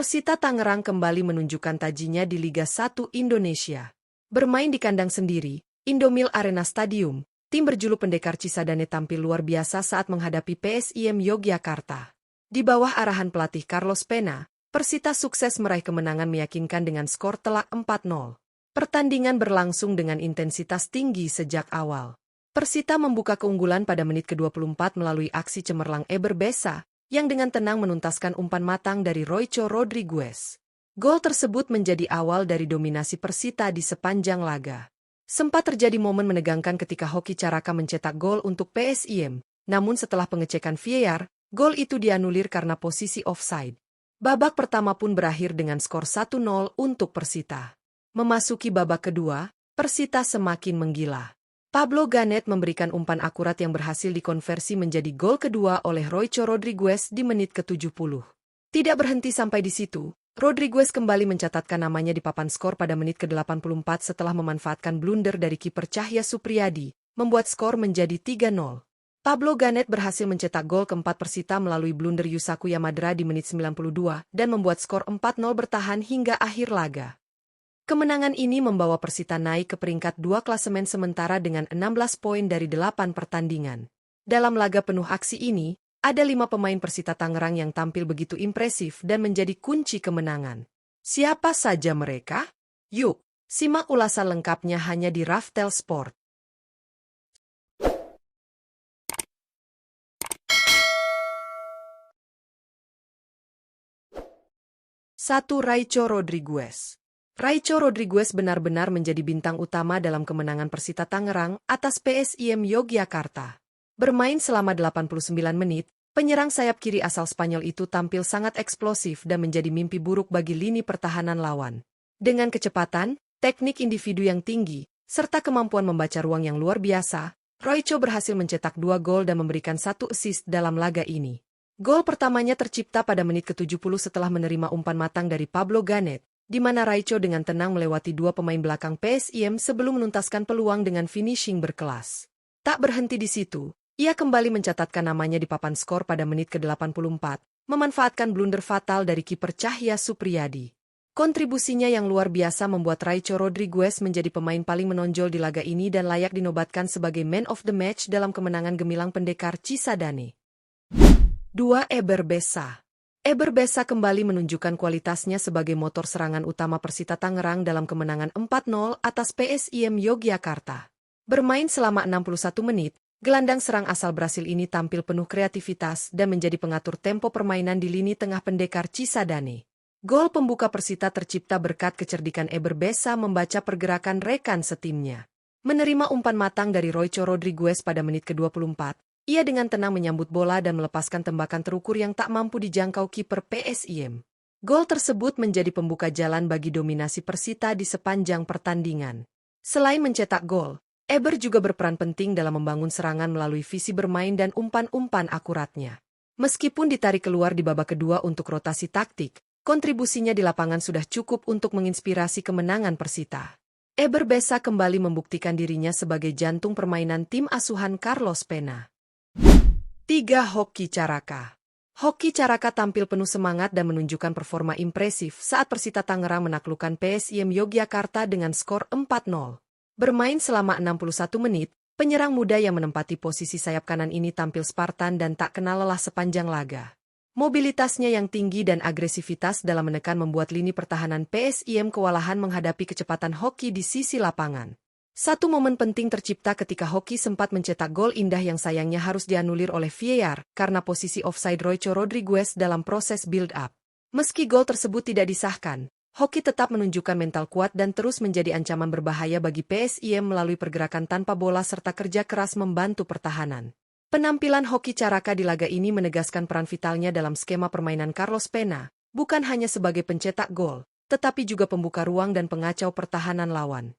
Persita Tangerang kembali menunjukkan tajinya di Liga 1 Indonesia. Bermain di kandang sendiri, Indomil Arena Stadium, tim berjuluk Pendekar Cisadane tampil luar biasa saat menghadapi PSIM Yogyakarta. Di bawah arahan pelatih Carlos Pena, Persita sukses meraih kemenangan meyakinkan dengan skor telak 4-0. Pertandingan berlangsung dengan intensitas tinggi sejak awal. Persita membuka keunggulan pada menit ke-24 melalui aksi cemerlang Eber Besa, yang dengan tenang menuntaskan umpan matang dari Roycho Rodriguez. Gol tersebut menjadi awal dari dominasi Persita di sepanjang laga. Sempat terjadi momen menegangkan ketika Hoki Caraka mencetak gol untuk PSIM, namun setelah pengecekan VAR, gol itu dianulir karena posisi offside. Babak pertama pun berakhir dengan skor 1-0 untuk Persita. Memasuki babak kedua, Persita semakin menggila. Pablo Ganet memberikan umpan akurat yang berhasil dikonversi menjadi gol kedua oleh Roycho Rodriguez di menit ke-70. Tidak berhenti sampai di situ, Rodriguez kembali mencatatkan namanya di papan skor pada menit ke-84 setelah memanfaatkan blunder dari kiper Cahya Supriyadi, membuat skor menjadi 3-0. Pablo Ganet berhasil mencetak gol keempat Persita melalui blunder Yusaku Yamadera di menit 92 dan membuat skor 4-0 bertahan hingga akhir laga. Kemenangan ini membawa Persita naik ke peringkat 2 klasemen sementara dengan 16 poin dari 8 pertandingan. Dalam laga penuh aksi ini, ada 5 pemain Persita Tangerang yang tampil begitu impresif dan menjadi kunci kemenangan. Siapa saja mereka? Yuk, simak ulasan lengkapnya hanya di Raftel Sport. 1. Roycho Rodriguez. Roycho Rodriguez benar-benar menjadi bintang utama dalam kemenangan Persita Tangerang atas PSIM Yogyakarta. Bermain selama 89 menit, penyerang sayap kiri asal Spanyol itu tampil sangat eksplosif dan menjadi mimpi buruk bagi lini pertahanan lawan. Dengan kecepatan, teknik individu yang tinggi, serta kemampuan membaca ruang yang luar biasa, Roycho berhasil mencetak 2 gol dan memberikan 1 assist dalam laga ini. Gol pertamanya tercipta pada menit ke-70 setelah menerima umpan matang dari Pablo Ganet, di mana Roycho dengan tenang melewati 2 pemain belakang PSIM sebelum menuntaskan peluang dengan finishing berkelas. Tak berhenti di situ, ia kembali mencatatkan namanya di papan skor pada menit ke-84, memanfaatkan blunder fatal dari kiper Cahya Supriyadi. Kontribusinya yang luar biasa membuat Roycho Rodriguez menjadi pemain paling menonjol di laga ini dan layak dinobatkan sebagai man of the match dalam kemenangan gemilang Pendekar Cisadane. 2. Eber Besa. Eber Besa kembali menunjukkan kualitasnya sebagai motor serangan utama Persita Tangerang dalam kemenangan 4-0 atas PSIM Yogyakarta. Bermain selama 61 menit, gelandang serang asal Brasil ini tampil penuh kreativitas dan menjadi pengatur tempo permainan di lini tengah Pendekar Cisadane. Gol pembuka Persita tercipta berkat kecerdikan Eber Besa membaca pergerakan rekan setimnya. Menerima umpan matang dari Roycho Rodriguez pada menit ke-24, ia dengan tenang menyambut bola dan melepaskan tembakan terukur yang tak mampu dijangkau kiper PSIM. Gol tersebut menjadi pembuka jalan bagi dominasi Persita di sepanjang pertandingan. Selain mencetak gol, Eber juga berperan penting dalam membangun serangan melalui visi bermain dan umpan-umpan akuratnya. Meskipun ditarik keluar di babak kedua untuk rotasi taktik, kontribusinya di lapangan sudah cukup untuk menginspirasi kemenangan Persita. Eber Besa kembali membuktikan dirinya sebagai jantung permainan tim asuhan Carlos Pena. 3. Hoki Caraka. Hoki Caraka tampil penuh semangat dan menunjukkan performa impresif saat Persita Tangerang menaklukkan PSIM Yogyakarta dengan skor 4-0. Bermain selama 61 menit, penyerang muda yang menempati posisi sayap kanan ini tampil Spartan dan tak kenal lelah sepanjang laga. Mobilitasnya yang tinggi dan agresivitas dalam menekan membuat lini pertahanan PSIM kewalahan menghadapi kecepatan Hoki di sisi lapangan. Satu momen penting tercipta ketika Hoki sempat mencetak gol indah yang sayangnya harus dianulir oleh VAR karena posisi offside Roycho Rodriguez dalam proses build-up. Meski gol tersebut tidak disahkan, Hoki tetap menunjukkan mental kuat dan terus menjadi ancaman berbahaya bagi PSIM melalui pergerakan tanpa bola serta kerja keras membantu pertahanan. Penampilan Hoki Caraka di laga ini menegaskan peran vitalnya dalam skema permainan Carlos Pena, bukan hanya sebagai pencetak gol, tetapi juga pembuka ruang dan pengacau pertahanan lawan.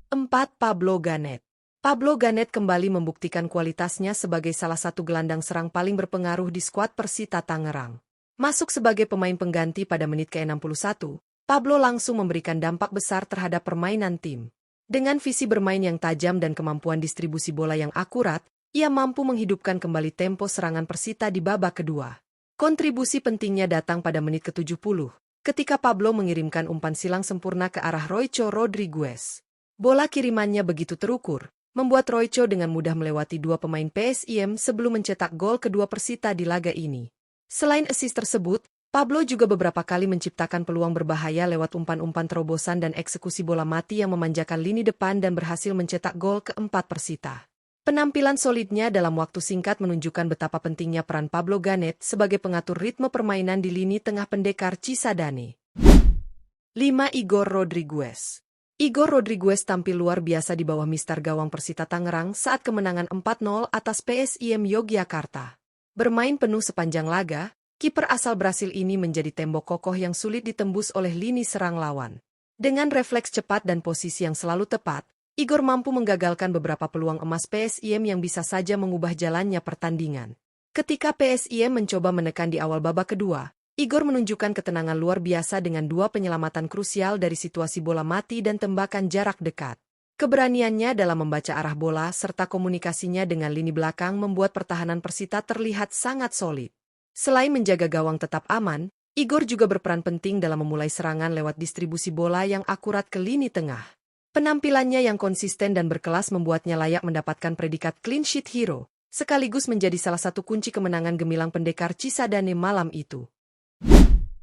4. Pablo Ganet. Pablo Ganet kembali membuktikan kualitasnya sebagai salah satu gelandang serang paling berpengaruh di skuad Persita Tangerang. Masuk sebagai pemain pengganti pada menit ke-61, Pablo langsung memberikan dampak besar terhadap permainan tim. Dengan visi bermain yang tajam dan kemampuan distribusi bola yang akurat, ia mampu menghidupkan kembali tempo serangan Persita di babak kedua. Kontribusi pentingnya datang pada menit ke-70, ketika Pablo mengirimkan umpan silang sempurna ke arah Roycho Rodriguez. Bola kirimannya begitu terukur, membuat Roycho dengan mudah melewati dua pemain PSIM sebelum mencetak gol kedua Persita di laga ini. Selain assist tersebut, Pablo juga beberapa kali menciptakan peluang berbahaya lewat umpan-umpan terobosan dan eksekusi bola mati yang memanjakan lini depan dan berhasil mencetak gol keempat Persita. Penampilan solidnya dalam waktu singkat menunjukkan betapa pentingnya peran Pablo Ganet sebagai pengatur ritme permainan di lini tengah pendekar Cisadane. 5. Igor Rodriguez. Igor Rodriguez tampil luar biasa di bawah mister gawang Persita Tangerang saat kemenangan 4-0 atas PSIM Yogyakarta. Bermain penuh sepanjang laga, kiper asal Brasil ini menjadi tembok kokoh yang sulit ditembus oleh lini serang lawan. Dengan refleks cepat dan posisi yang selalu tepat, Igor mampu menggagalkan beberapa peluang emas PSIM yang bisa saja mengubah jalannya pertandingan. Ketika PSIM mencoba menekan di awal babak kedua, Igor menunjukkan ketenangan luar biasa dengan dua penyelamatan krusial dari situasi bola mati dan tembakan jarak dekat. Keberaniannya dalam membaca arah bola serta komunikasinya dengan lini belakang membuat pertahanan Persita terlihat sangat solid. Selain menjaga gawang tetap aman, Igor juga berperan penting dalam memulai serangan lewat distribusi bola yang akurat ke lini tengah. Penampilannya yang konsisten dan berkelas membuatnya layak mendapatkan predikat clean sheet hero, sekaligus menjadi salah satu kunci kemenangan gemilang pendekar Cisadane malam itu.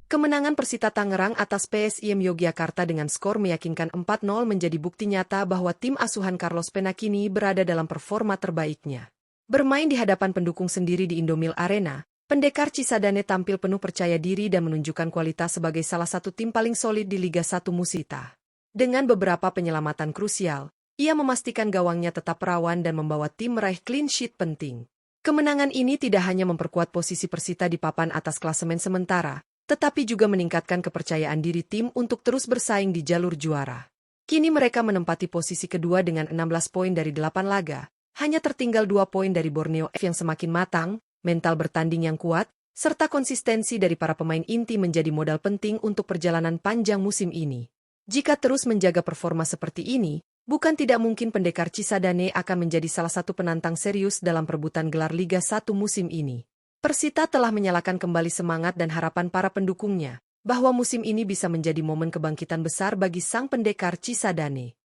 Kemenangan Persita Tangerang atas PSIM Yogyakarta dengan skor meyakinkan 4-0 menjadi bukti nyata bahwa tim asuhan Carlos Pena kini berada dalam performa terbaiknya. Bermain di hadapan pendukung sendiri di Indomil Arena, pendekar Cisadane tampil penuh percaya diri dan menunjukkan kualitas sebagai salah satu tim paling solid di Liga 1 Musita. Dengan beberapa penyelamatan krusial, ia memastikan gawangnya tetap rawan dan membawa tim meraih clean sheet penting. Kemenangan ini tidak hanya memperkuat posisi Persita di papan atas klasemen sementara, tetapi juga meningkatkan kepercayaan diri tim untuk terus bersaing di jalur juara. Kini mereka menempati posisi kedua dengan 16 poin dari 8 laga, hanya tertinggal 2 poin dari Borneo F yang semakin matang, mental bertanding yang kuat, serta konsistensi dari para pemain inti menjadi modal penting untuk perjalanan panjang musim ini. Jika terus menjaga performa seperti ini, bukan tidak mungkin pendekar Cisadane akan menjadi salah satu penantang serius dalam perebutan gelar Liga 1 musim ini. Persita telah menyalakan kembali semangat dan harapan para pendukungnya, bahwa musim ini bisa menjadi momen kebangkitan besar bagi sang pendekar Cisadane.